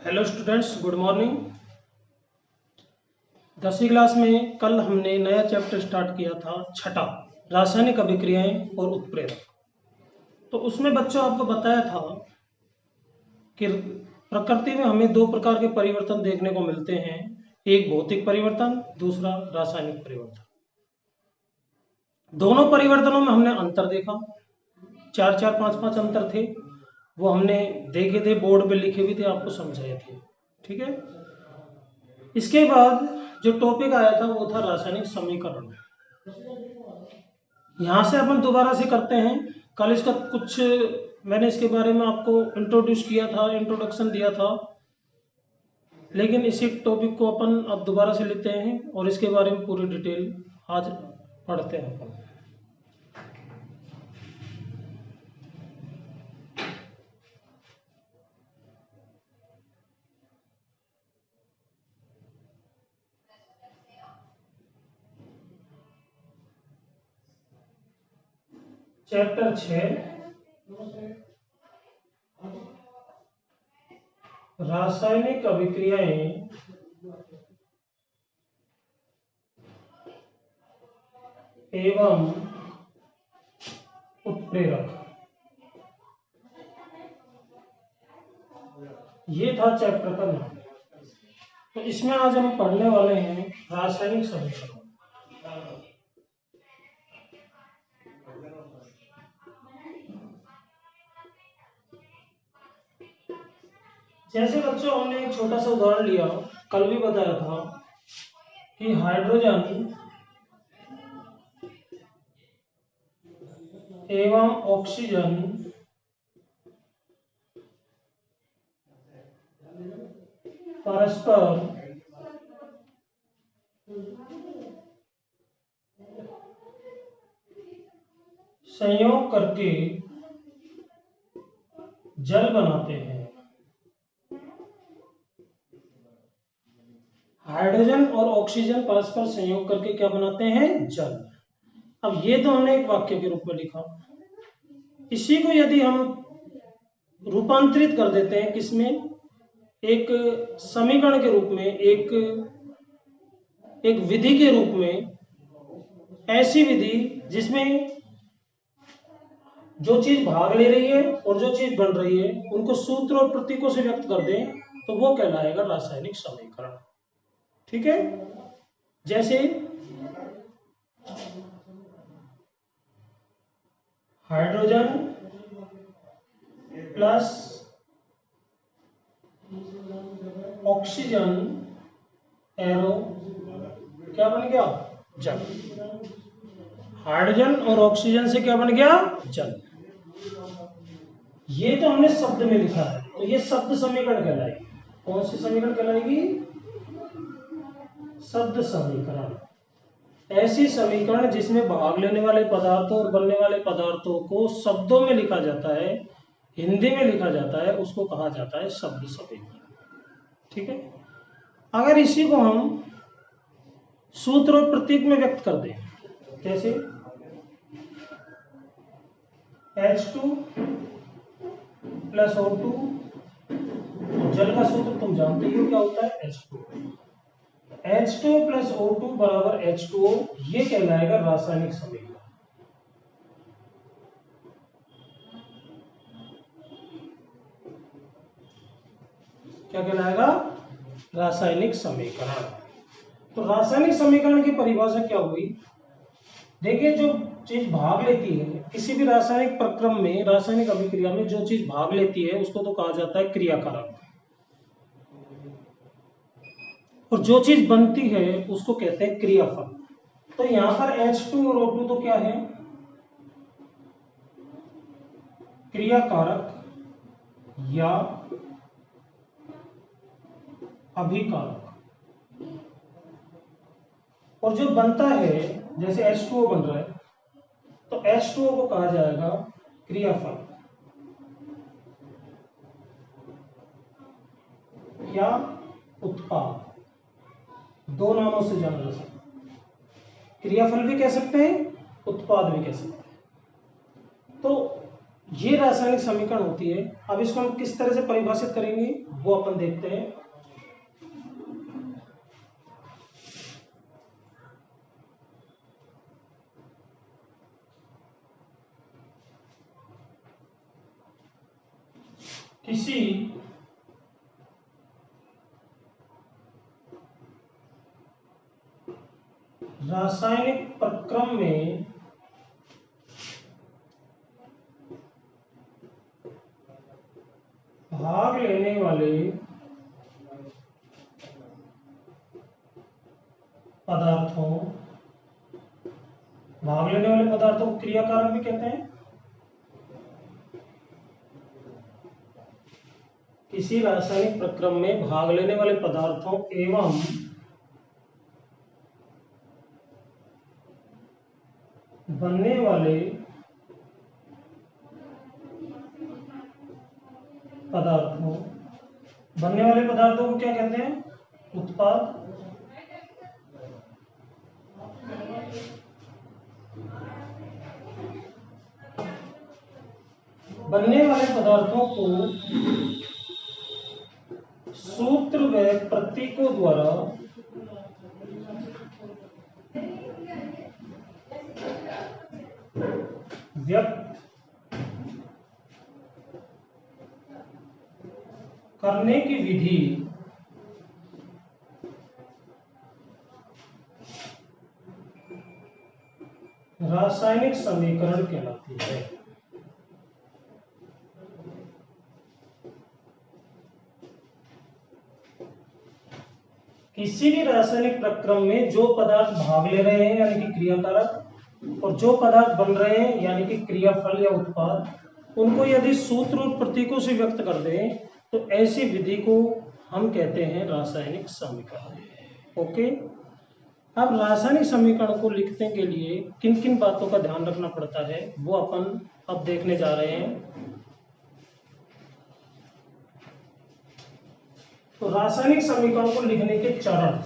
Hello students, good morning. 10वीं class में कल हमने नया चैप्टर स्टार्ट किया था, छठा, रासायनिक अभिक्रियाएं और उत्प्रेरक। तो उसमें बच्चों आपको बताया था कि प्रकृति में हमें दो प्रकार के परिवर्तन देखने को मिलते हैं, एक भौतिक परिवर्तन, दूसरा रासायनिक परिवर्तन। दोनों परिवर्तनों में हमने अंतर देखा, चार चार पांच पांच अंतर थे, वो हमने देखे थे, बोर्ड पे लिखे भी थे, आपको समझाए थे। ठीक है। इसके बाद जो टॉपिक आया था वो था रासायनिक समीकरण। यहाँ से अपन दोबारा से करते हैं। कल इसका कुछ मैंने इसके बारे में आपको इंट्रोड्यूस किया था, इंट्रोडक्शन दिया था, लेकिन इसी टॉपिक को अपन अब दोबारा से लेते हैं और इसके बारे में पूरी डिटेल आज पढ़ते हैं अपन। चैप्टर 6, रासायनिक अभिक्रियाएं एवं उत्प्रेरक, ये था चैप्टर का नाम। तो इसमें आज हम पढ़ने वाले हैं रासायनिक समीकरण। जैसे बच्चों हमने एक छोटा सा उदाहरण लिया, कल भी बताया था कि हाइड्रोजन एवं ऑक्सीजन परस्पर संयोग करके जल बनाते हैं। हाइड्रोजन और ऑक्सीजन परस्पर संयोग करके क्या बनाते हैं? जल। अब ये तो हमने एक वाक्य के रूप में लिखा। इसी को यदि हम रूपांतरित कर देते हैं किसमें? एक समीकरण के रूप में, एक विधि के रूप में, ऐसी विधि जिसमें जो चीज भाग ले रही है और जो चीज बन रही है उनको सूत्र और प्रतीकों से व्यक्त कर दें, तो वो कहलाएगा रासायनिक समीकरण। ठीक है। जैसे हाइड्रोजन प्लस ऑक्सीजन एरो क्या बन गया? जल। हाइड्रोजन और ऑक्सीजन से क्या बन गया? जल। ये तो हमने शब्द में लिखा है, तो ये शब्द समीकरण कहलाएगी। कौन सी समीकरण कहलाएगी? शब्द समीकरण। ऐसी समीकरण जिसमें भाग लेने वाले पदार्थों और बनने वाले पदार्थों को शब्दों में लिखा जाता है, हिंदी में लिखा जाता है, उसको कहा जाता है शब्द समीकरण। ठीक है। अगर इसी को हम सूत्र और प्रतीक में व्यक्त कर दें, कैसे? H2 प्लस O2, जल का सूत्र तुम जानते ही हो क्या होता है? H2 प्लस O2 बराबर H2O, ये कहलाएगा रासायनिक समीकरण। क्या कहलाएगा? रासायनिक समीकरण। तो रासायनिक समीकरण की परिभाषा क्या हुई? देखिए, जो चीज भाग लेती है किसी भी रासायनिक प्रक्रम में, रासायनिक अभिक्रिया में, जो चीज भाग लेती है उसको तो कहा जाता है क्रियाकारक, और जो चीज बनती है उसको कहते हैं क्रियाफल। तो यहां पर H2 और O2 तो क्या है? क्रियाकारक या अभिकारक। और जो बनता है, जैसे H2O बन रहा है, तो H2O को कहा जाएगा क्रियाफल या उत्पाद। दो नामों से जाना जा सकता है, क्रियाफल भी कह सकते हैं, उत्पाद भी कह सकते हैं। तो ये रासायनिक समीकरण होती है। अब इसको हम किस तरह से परिभाषित करेंगे वो अपन देखते हैं। किसी रासायनिक प्रक्रम में भाग लेने वाले पदार्थों को क्रियाकारक भी कहते हैं। किसी रासायनिक प्रक्रम में भाग लेने वाले पदार्थों एवं बनने वाले पदार्थों को क्या कहते हैं? उत्पाद। बनने वाले पदार्थों को सूत्र व प्रतीकों द्वारा व्यक्त करने की विधि रासायनिक समीकरण कहलाती है। किसी भी रासायनिक प्रक्रम में जो पदार्थ भाग ले रहे हैं यानी कि क्रियाकारक, और जो पदार्थ बन रहे हैं यानी कि क्रियाफल या उत्पाद, उनको यदि सूत्र और प्रतीकों से व्यक्त कर दें तो ऐसी विधि को हम कहते हैं रासायनिक समीकरण। ओके। अब रासायनिक समीकरण को लिखने के लिए किन किन बातों का ध्यान रखना पड़ता है वो अपन अब देखने जा रहे हैं। तो रासायनिक समीकरण को लिखने के चरण।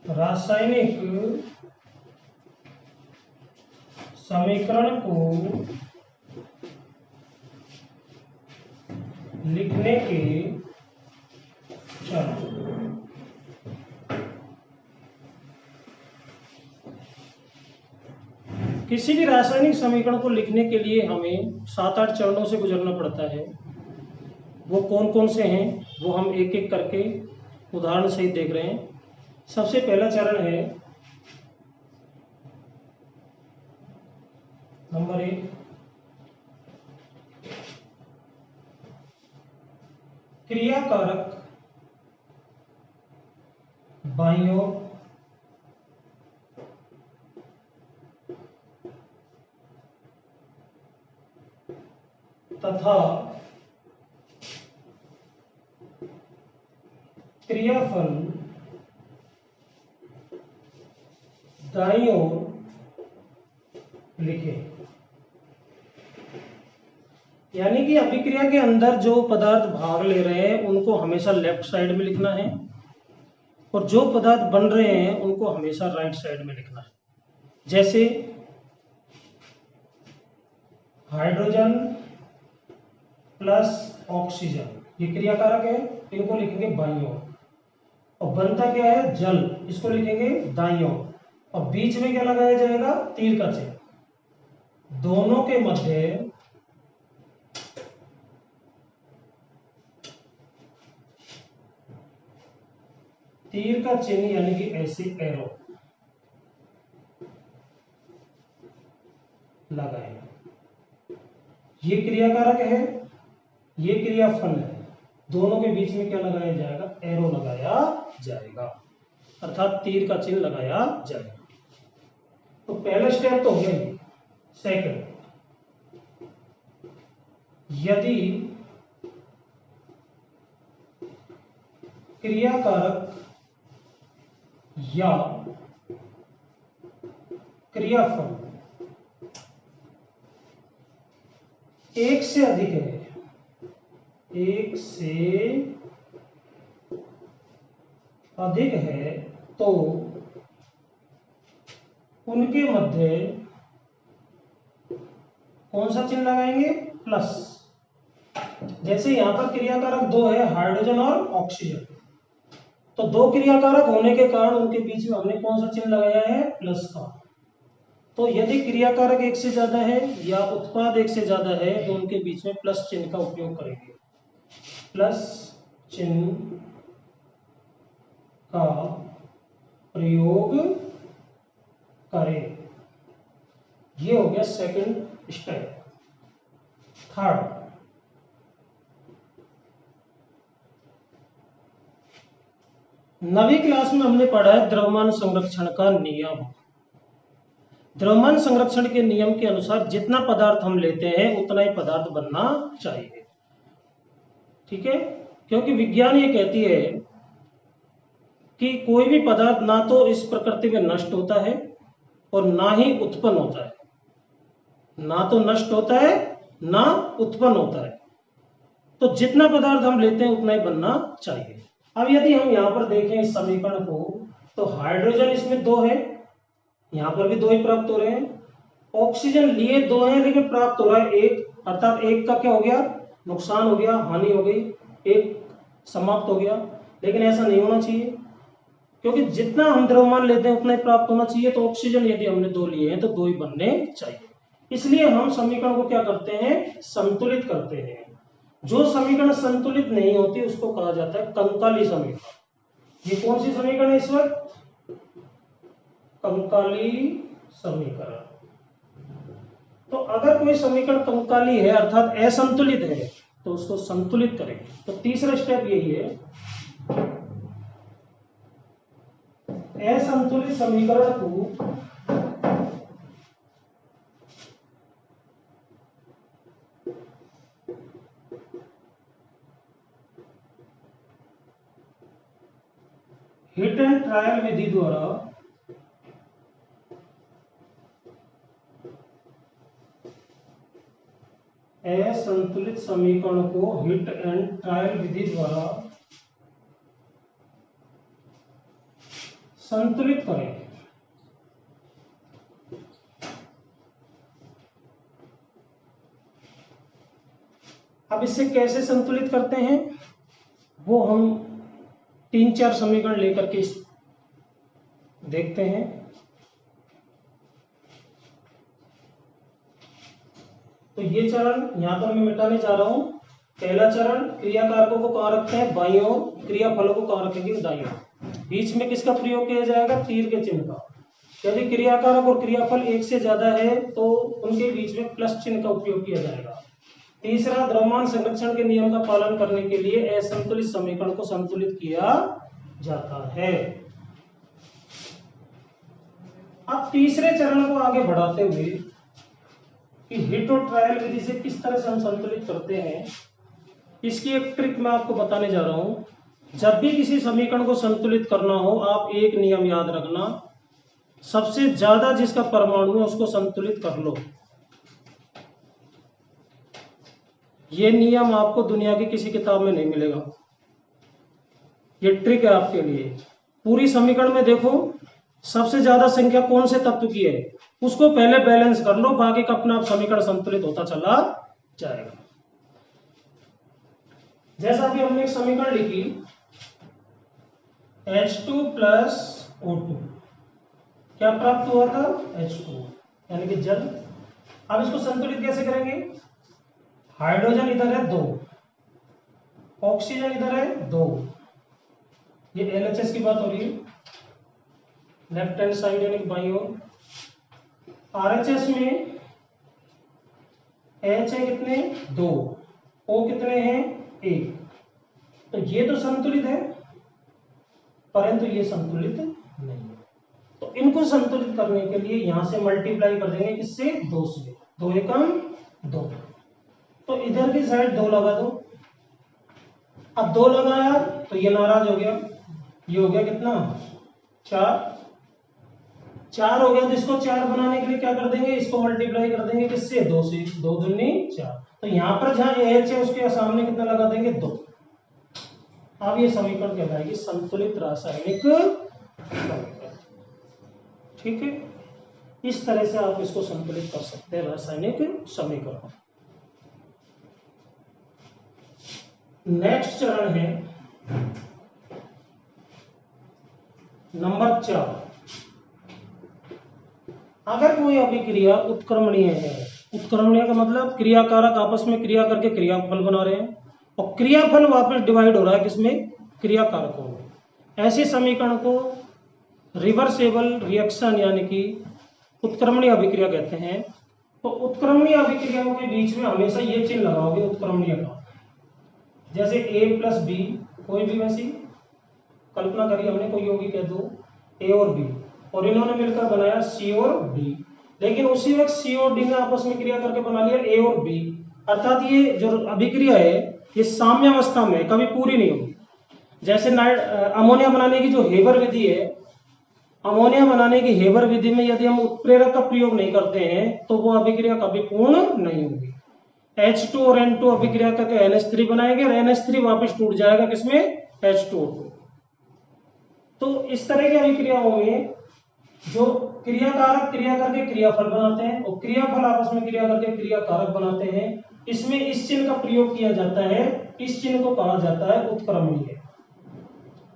रासायनिक समीकरण को लिखने के चरण। किसी भी रासायनिक समीकरण को लिखने के लिए हमें 7-8 चरणों से गुजरना पड़ता है। वो कौन कौन से हैं वो हम एक एक करके उदाहरण सहित देख रहे हैं। सबसे पहला चरण है नंबर 1, क्रियाकारक बाईं ओर तथा क्रियाफल दाईं ओर लिखे। यानी कि अभिक्रिया के अंदर जो पदार्थ भाग ले रहे हैं उनको हमेशा लेफ्ट साइड में लिखना है और जो पदार्थ बन रहे हैं उनको हमेशा राइट साइड में लिखना है। जैसे हाइड्रोजन प्लस ऑक्सीजन, ये क्रियाकारक है, इनको लिखेंगे बाईं ओर। और बनता क्या है? जल, इसको लिखेंगे दाईं ओर। और बीच में क्या लगाया जाएगा? तीर का चिन्ह। दोनों के मध्य तीर का चिन्ह यानी कि ऐसे एरो लगाए। ये क्रियाकारक है, ये क्रियाफल है, दोनों के बीच में क्या लगाया जाएगा? एरो लगाया जाएगा, अर्थात तीर का चिन्ह लगाया जाएगा। तो पहला स्टेप तो हो गया। सेकंड, यदि क्रियाकारक या क्रियाफल एक से अधिक है एक से अधिक है तो उनके मध्य कौन सा चिन्ह लगाएंगे? प्लस। जैसे यहां पर क्रियाकारक दो है, हाइड्रोजन और ऑक्सीजन, तो दो क्रियाकारक होने के कारण उनके बीच में हमने कौन सा चिन्ह लगाया है? प्लस का। तो यदि क्रियाकारक एक से ज्यादा है या उत्पाद एक से ज्यादा है तो उनके बीच में प्लस चिन्ह का उपयोग करेंगे। प्लस चिन्ह का प्रयोग करें। ये हो गया सेकंड स्टेप। थर्ड, नवी क्लास में हमने पढ़ा है द्रव्यमान संरक्षण का नियम। द्रव्यमान संरक्षण के नियम के अनुसार जितना पदार्थ हम लेते हैं उतना ही पदार्थ बनना चाहिए। ठीक है, क्योंकि विज्ञान ये कहती है कि कोई भी पदार्थ ना तो इस प्रकृति में नष्ट होता है और ना ही उत्पन्न होता है। ना तो नष्ट होता है ना उत्पन्न होता है, तो जितना पदार्थ हम लेते हैं उतना ही बनना चाहिए। अब यदि हम यहाँ पर देखें इस समीकरण को, तो हाइड्रोजन इसमें दो है, यहाँ पर भी दो ही प्राप्त हो रहे हैं। ऑक्सीजन लिए दो है लेकिन प्राप्त हो रहा है एक, अर्थात एक का क्या हो गया? नुकसान हो गया, हानि हो गई, एक समाप्त हो गया। लेकिन ऐसा नहीं होना चाहिए, क्योंकि जितना हम द्रव्यमान लेते हैं उतना ही प्राप्त होना चाहिए। तो ऑक्सीजन यदि हमने दो लिए हैं तो दो ही बनने चाहिए। इसलिए हम समीकरण को क्या करते हैं? संतुलित करते हैं। जो समीकरण संतुलित नहीं होती उसको कहा जाता है कंकाली समीकरण। ये कौन सी समीकरण है इस वक्त? कंकाली समीकरण। तो अगर कोई समीकरण कंकाली है अर्थात असंतुलित है तो उसको संतुलित करेंगे। तो तीसरा स्टेप यही है, असंतुलित समीकरण को हिट एंड ट्रायल विधि द्वारा असंतुलित समीकरण को हिट एंड ट्रायल विधि द्वारा संतुलित करें। अब इसे कैसे संतुलित करते हैं वो हम 3-4 समीकरण लेकर के देखते हैं। तो ये चरण यहां पर मैं मिटाने जा रहा हूं। पहला चरण, क्रियाकारकों को कहां रखते हैं? बाईं ओर, क्रियाफलों को कहां रखेंगे? दाईं ओर। बीच में किसका प्रयोग किया जाएगा? तीर के चिन्ह का। यदि क्रियाकारक और क्रियाफल एक से ज्यादा है तो उनके बीच में प्लस चिन्ह का उपयोग किया जाएगा। तीसरा, द्रव्यमान संरक्षण के नियम का पालन करने के लिए असंतुलित समीकरण को संतुलित किया जाता है। अब तीसरे चरण को आगे बढ़ाते हुए कि हिट और ट्रायल विधि से किस तरह से हम संतुलित करते हैं, इसकी एक ट्रिक मैं आपको बताने जा रहा हूं। जब भी किसी समीकरण को संतुलित करना हो, आप एक नियम याद रखना, सबसे ज्यादा जिसका परमाणु है उसको संतुलित कर लो। ये नियम आपको दुनिया की किसी किताब में नहीं मिलेगा। ये ट्रिक है आपके लिए। पूरी समीकरण में देखो, सबसे ज्यादा संख्या कौन से तत्व की है उसको पहले बैलेंस कर लो, बाकी का अपना आप समीकरण संतुलित होता चला जाएगा। जैसा कि हमने एक समीकरण लिखी H2 प्लस O2, क्या प्राप्त हुआ था? H2 यानी कि जल। अब इसको संतुलित कैसे करेंगे? हाइड्रोजन इधर है 2, ऑक्सीजन इधर है 2, ये LHS की बात हो रही है, लेफ्ट हैंड साइड यानी बाईं ओर। RHS में H है कितने? 2, O कितने हैं? 1। तो ये तो संतुलित है परंतु ये संतुलित नहीं है। तो इनको संतुलित करने के लिए यहां से मल्टीप्लाई कर देंगे, किससे? 2 से। 2 एकम 2। तो इधर की साइड 2 लगा दो। अब 2 लगाया तो ये नाराज हो गया, ये हो गया कितना? 4 हो गया। तो इसको 4 बनाने के लिए क्या कर देंगे? इसको मल्टीप्लाई कर देंगे, किससे? 2 से। 2 दूनी 4। तो यहाँ पर जहाँ एच है उसके सामने कितना लगा देंगे 2। अब ये समीकरण कहलाएगी संतुलित रासायनिक समीकरण। ठीक है, इस तरह से आप इसको संतुलित कर सकते हैं रासायनिक समीकरण। नेक्स्ट चरण है नंबर 4। अगर कोई अभिक्रिया उत्क्रमणीय है, उत्क्रमणीय का मतलब क्रियाकारक आपस में क्रिया करके क्रियाफल बना रहे हैं और क्रियाफल वापस डिवाइड हो रहा है किसमें, क्रियाकारकों में। ऐसे समीकरण को रिवर्सेबल रिएक्शन यानी कि उत्क्रमणीय अभिक्रिया कहते हैं। तो उत्क्रमणीय अभिक्रियाओं के बीच में हमेशा ये चिन्ह लगाओगे उत्क्रमणीय का, जैसे A+B, कोई भी वैसी कल्पना करिए हमने, कोई होगी कह दो A और B, और इन्होंने मिलकर बनाया C और D, लेकिन उसी वक्त C और D ने आपस में क्रिया करके बना लिया A और B, अर्थात ये जो अभिक्रिया है ये साम्यावस्था में कभी पूरी नहीं होगी। जैसे अमोनिया बनाने की जो हेबर विधि है, अमोनिया बनाने की हेबर विधि में यदि हम उत्प्रेरक का प्रयोग नहीं करते हैं तो वो अभिक्रिया कभी पूर्ण नहीं होगी। H2 और N2 अभिक्रिया करके NH3 बनाएंगे और NH3 वापस टूट जाएगा किसमें, H2O2। तो इस तरह की अभिक्रियाओं में जो क्रियाकारक क्रिया करके क्रियाफल बनाते हैं और क्रियाफल आपस में क्रिया करके क्रियाकारक बनाते हैं, इसमें इस चिन्ह का प्रयोग किया जाता है। इस चिन्ह को कहा जाता है उत्क्रमणीय।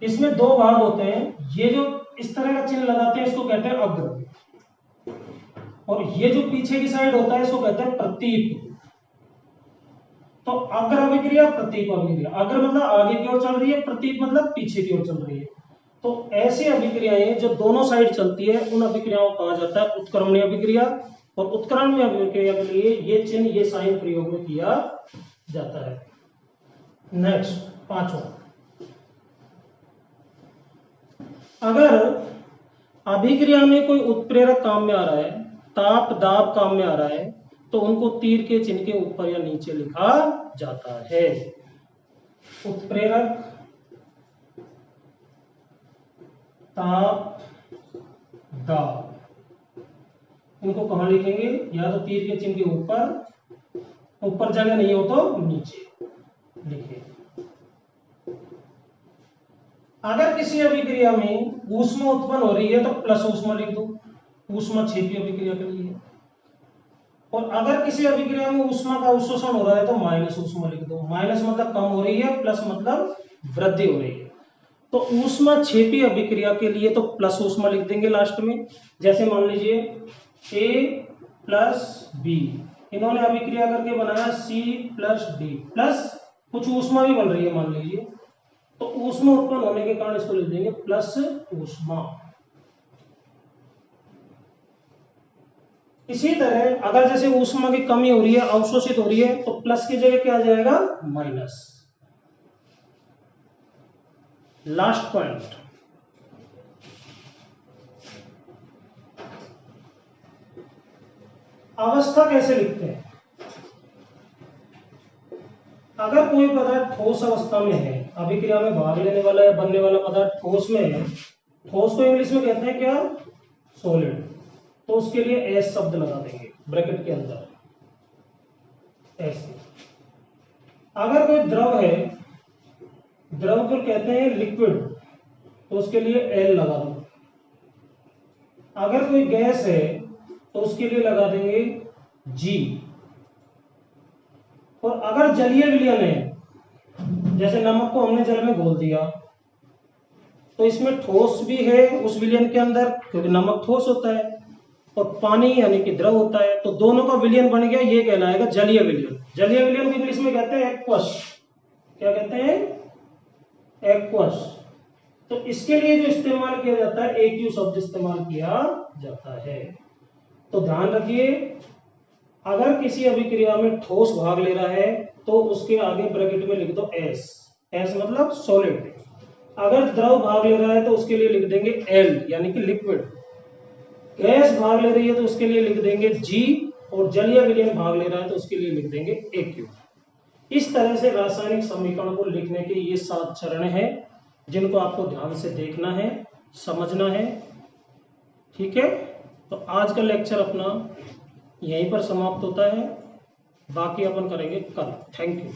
इसमें 2 भाग होते हैं, ये जो इस तरह का चिन्ह लगाते हैं इसको कहते हैं अग्र, और ये जो पीछे की साइड होता है इसको कहते हैं प्रतीप। तो अग्र अभिक्रिया, प्रतीप अभिक्रिया। अग्र मतलब आगे की ओर चल रही है, प्रतीप मतलब पीछे की ओर चल रही है। तो ऐसी अभिक्रियाएं जो दोनों साइड चलती है उन अभिक्रियाओं को कहा जाता है उत्क्रमणीय अभिक्रिया, और उत्क्रमणीय अभिक्रिया के लिए ये चिन्ह, ये साइन प्रयोग में किया जाता है। नेक्स्ट 5वां, अगर अभिक्रिया में कोई उत्प्रेरक काम में आ रहा है, ताप दाब काम में आ रहा है, तो उनको तीर के चिन्ह के ऊपर या नीचे लिखा जाता है। उत्प्रेरक, ताप, दाब, इनको कहां लिखेंगे, या तो तीर के चिन्ह के ऊपर, ऊपर जगह नहीं हो तो नीचे लिखे। अगर किसी अभिक्रिया में ऊष्मा उत्पन्न हो रही है तो प्लस ऊष्मा लिख दो, ऊष्मा क्षेपी अभिक्रिया के लिए। और अगर किसी अभिक्रिया में ऊष्मा का अवशोषण हो रहा है तो माइनस ऊष्मा लिख दो। माइनस मतलब कम हो रही है, प्लस मतलब वृद्धि हो रही है। तो ऊष्मा क्षेपी अभिक्रिया के लिए तो प्लस ऊष्मा लिख देंगे लास्ट में। जैसे मान लीजिए A+B, इन्होंने अभिक्रिया करके बनाया C+D, प्लस कुछ ऊष्मा भी बन रही है मान लीजिए, तो ऊष्मा उत्पन्न होने के कारण इसको लिख देंगे प्लस ऊष्मा। इसी तरह अगर जैसे ऊष्मा की कमी हो रही है, अवशोषित हो रही है, तो प्लस की जगह क्या आ जाएगा, माइनस। लास्ट पॉइंट, अवस्था कैसे लिखते हैं। अगर कोई पदार्थ ठोस अवस्था में है, अभिक्रिया में भाग लेने वाला या बनने वाला पदार्थ ठोस में है, ठोस को इंग्लिश में कहते हैं क्या, सॉलिड, तो उसके लिए एस शब्द लगा देंगे ब्रैकेट के अंदर, ऐसे। अगर कोई द्रव है, द्रव को कहते हैं लिक्विड, तो उसके लिए एल लगा दो। अगर कोई गैस है तो उसके लिए लगा देंगे जी। और अगर जलीय विलयन है, जैसे नमक को हमने जल में घोल दिया, तो इसमें ठोस भी है उस विलयन के अंदर, क्योंकि नमक ठोस होता है और पानी यानी कि द्रव होता है, तो दोनों का विलयन बन गया, ये कहलाएगा जलीय विलयन। जलीय विलयन को इंग्लिश में कहते हैं एक्वस। क्या कहते हैं, एक्वस। तो इसके लिए जो इस्तेमाल किया जाता है, एक्यू शब्द इस्तेमाल किया जाता है। तो ध्यान रखिए, अगर किसी अभिक्रिया में ठोस भाग ले रहा है तो उसके आगे ब्रैकेट में लिख दो एस। एस मतलब सॉलिड। अगर द्रव भाग ले रहा है तो उसके लिए लिख देंगे एल यानी कि लिक्विड। गैस भाग ले रही है तो उसके लिए लिख देंगे जी, और जलीय विलयन भाग ले रहा है तो उसके लिए लिख देंगे एक्यू। इस तरह से रासायनिक समीकरण को लिखने के ये 7 चरण हैं, जिनको आपको ध्यान से देखना है, समझना है। ठीक है, तो आज का लेक्चर अपना यहीं पर समाप्त होता है। बाकी अपन करेंगे कल। Thank you.